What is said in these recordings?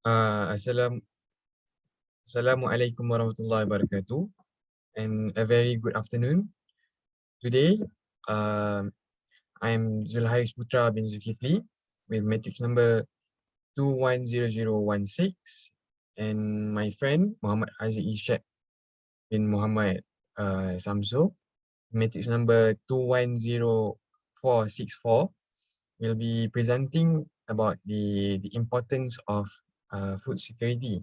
Assalam, Assalamualaikum warahmatullahi wabarakatuh, and a very good afternoon. Today, um, I'm Zulharis Putra bin Zulkifli with matrix number 210016, and my friend Muhammad Haziq Ishak bin Muhammad Samso, matrix number 210464, will be presenting about the importance of food security.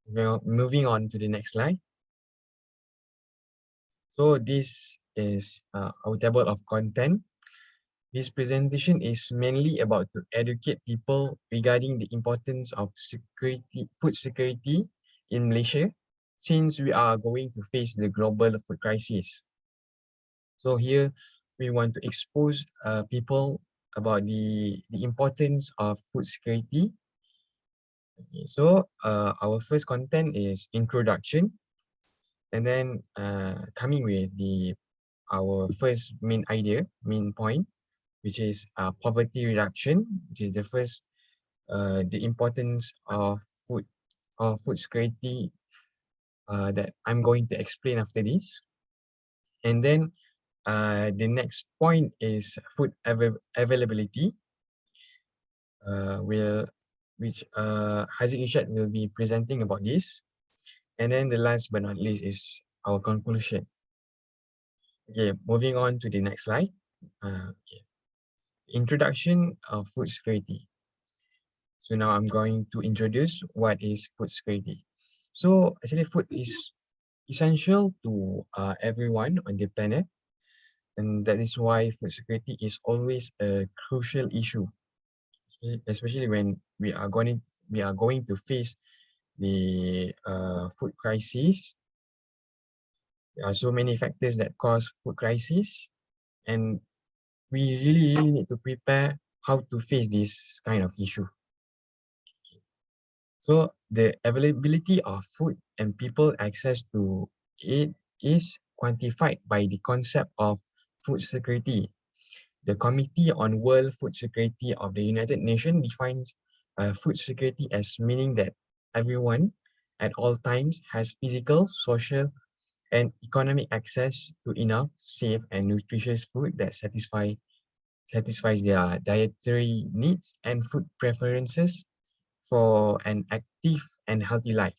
Well, moving on to the next slide. So this is our table of content. This presentation is mainly about to educate people regarding the importance of food security in Malaysia, since we are going to face the global food crisis. So here we want to expose people about the importance of food security. Okay, so our first content is introduction, and then coming with our first main point, which is poverty reduction, which is the first, the importance of food security that I'm going to explain after this. And then the next point is food availability, which Haziq Ishad will be presenting about this. And then the last but not least is our conclusion. Okay, moving on to the next slide. Okay. Introduction of food security. So now I'm going to introduce what is food security. So actually food is essential to everyone on the planet, and that is why food security is always a crucial issue, especially when we are going to face the food crisis. There are so many factors that cause food crisis, and we really need to prepare how to face this kind of issue. So the availability of food and people access to it is quantified by the concept of food security. The Committee on World Food Security of the United Nations defines food security as meaning that everyone at all times has physical, social, and economic access to enough, safe, and nutritious food that satisfies their dietary needs and food preferences for an active and healthy life.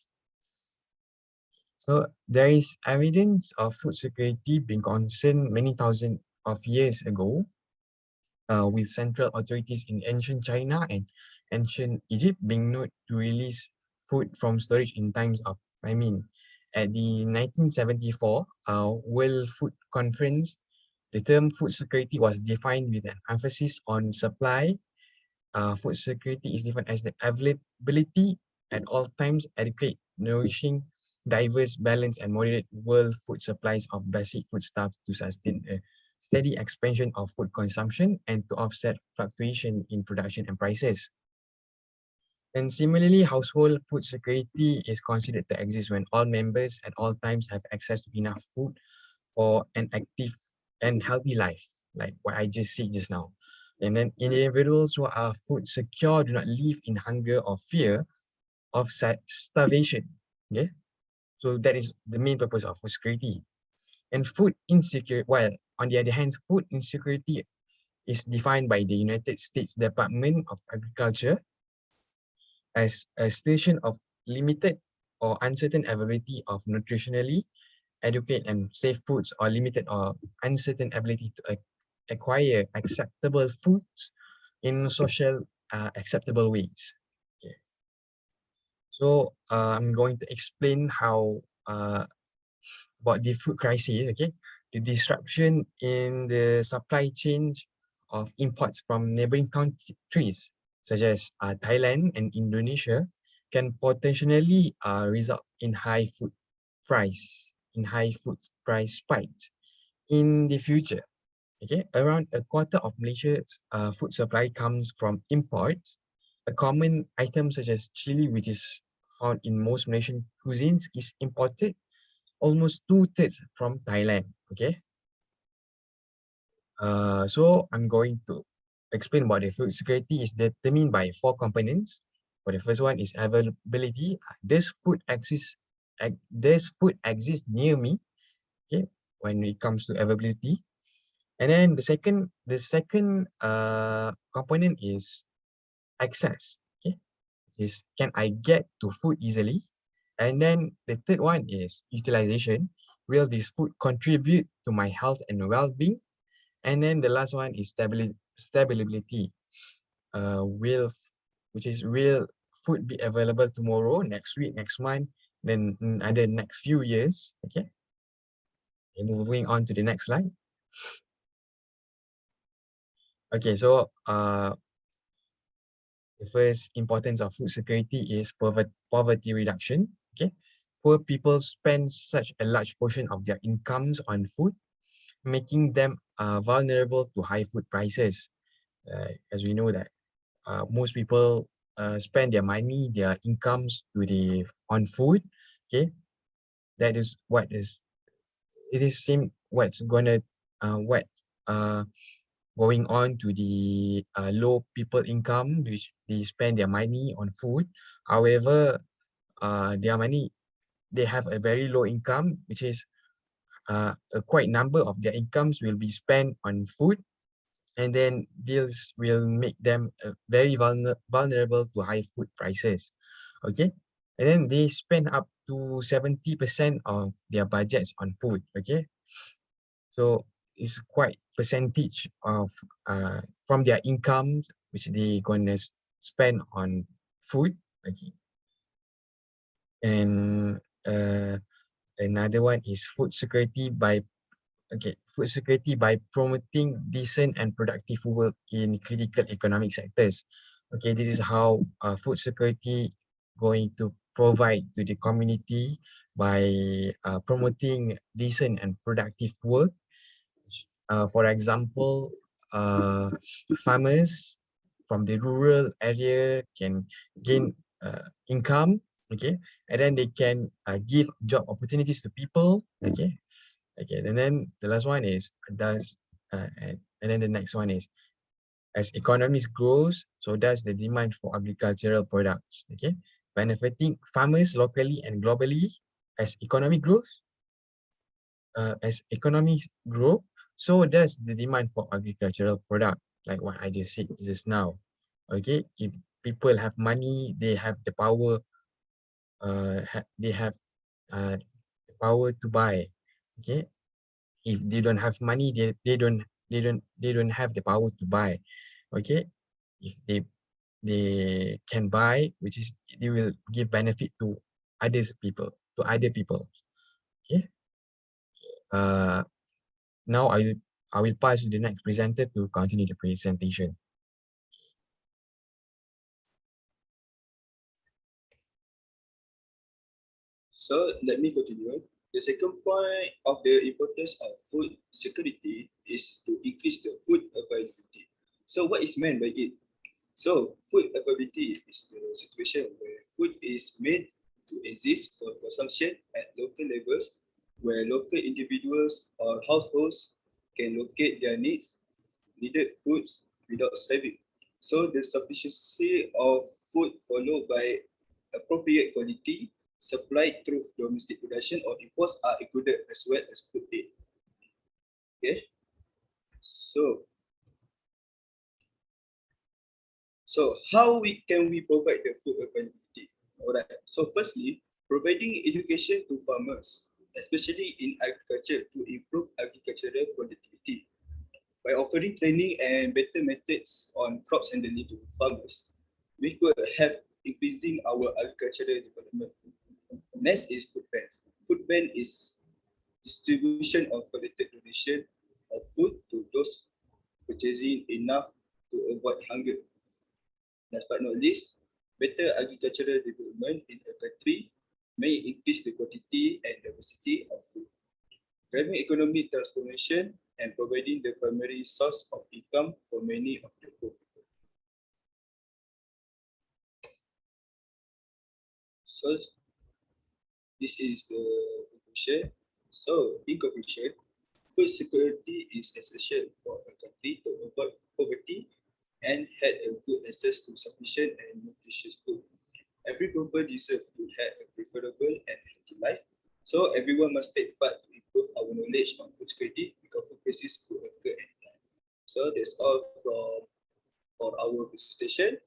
So there is evidence of food security being concerned many thousands of years ago, with central authorities in ancient China and ancient Egypt being known to release food from storage in times of famine. At the 1974 World Food Conference, the term food security was defined with an emphasis on supply. Food security is defined as the availability at all times, adequate, nourishing, diverse, balanced, and moderate world food supplies of basic foodstuffs to sustain a steady expansion of food consumption and to offset fluctuation in production and prices. And similarly, household food security is considered to exist when all members at all times have access to enough food for an active and healthy life, like what I just said just now. And then individuals who are food secure do not live in hunger or fear of starvation. Okay, so that is the main purpose of food security. And food insecurity, while on the other hand, food insecurity is defined by the United States Department of Agriculture as a situation of limited or uncertain availability of nutritionally adequate and safe foods, or limited or uncertain ability to acquire acceptable foods in social acceptable ways. Okay. So I'm going to explain how about the food crisis. Okay, the disruption in the supply chain of imports from neighboring countries such as Thailand and Indonesia can potentially result in high food price spikes in the future. Okay, around a quarter of Malaysia's food supply comes from imports. A common item such as chili, which is found in most Malaysian cuisines, is imported almost 2/3 from Thailand. Okay, so I'm going to explain about the food security is determined by four components. For the first one is availability. Does food exist near me? Okay, when it comes to availability. And then the second component is access. Okay, is can I get to food easily? And then the third one is utilization. Will this food contribute to my health and well-being? And then the last one is stability. Will food be available tomorrow, next week, next month, then other next few years? Okay. Moving on to the next slide. Okay, so the first importance of food security is poverty reduction. Okay, poor people spend such a large portion of their incomes on food, making them vulnerable to high food prices. As we know that most people spend their money, their incomes on food. Okay, that is what is it is same what's gonna what going on to the low people income, which they spend their money on food. However, their money, they have a very low income, which is a quite number of their incomes will be spent on food, and then this will make them very vulnerable to high food prices. Okay, and then they spend up to 70% of their budgets on food. Okay, so it's quite percentage of from their incomes which they gonna spend on food. Okay, and another one is food security by promoting decent and productive work in critical economic sectors. Okay, this is how food security going to provide to the community by promoting decent and productive work. For example, farmers from the rural area can gain income, okay, and then they can give job opportunities to people, okay, okay. And then the last one is and then the next one is as economies grows, so does the demand for agricultural products, okay, benefiting farmers locally and globally. As economy grows, as economies grow, so does the demand for agricultural product, like what I just said just now. Okay, if people have money, they have the power, they have the power to buy. Okay, if they don't have money, they don't have the power to buy. Okay, if they can buy, which is they will give benefit to other people. Okay, uh now I will pass to the next presenter to continue the presentation. So let me continue. The second point of the importance of food security is to increase the food availability. So what is meant by it? So food availability is the situation where food is made to exist for consumption at local levels, where local individuals or households can locate their needed foods without starving. So the sufficiency of food followed by appropriate quality supplied through domestic production or imports are included as well as food aid. Okay, so how can we provide the food availability? Alright. So firstly, providing education to farmers, especially in agriculture, to improve agricultural productivity. By offering training and better methods on crops handling to farmers, we could have increasing our agricultural development. Next is food bank. Food bank is distribution of collected donation of food to those purchasing enough to avoid hunger. Last but not least, better agricultural development in a country may increase the quantity and diversity of food, driving economic transformation and providing the primary source of income for many of the poor people. So this is the conclusion. So in conclusion, food security is essential for a country to avoid poverty access to sufficient and nutritious food. Every people deserves to have a preferable and healthy life. So everyone must take part to improve our knowledge on food security because food crisis could occur anytime. So that's all from for our presentation.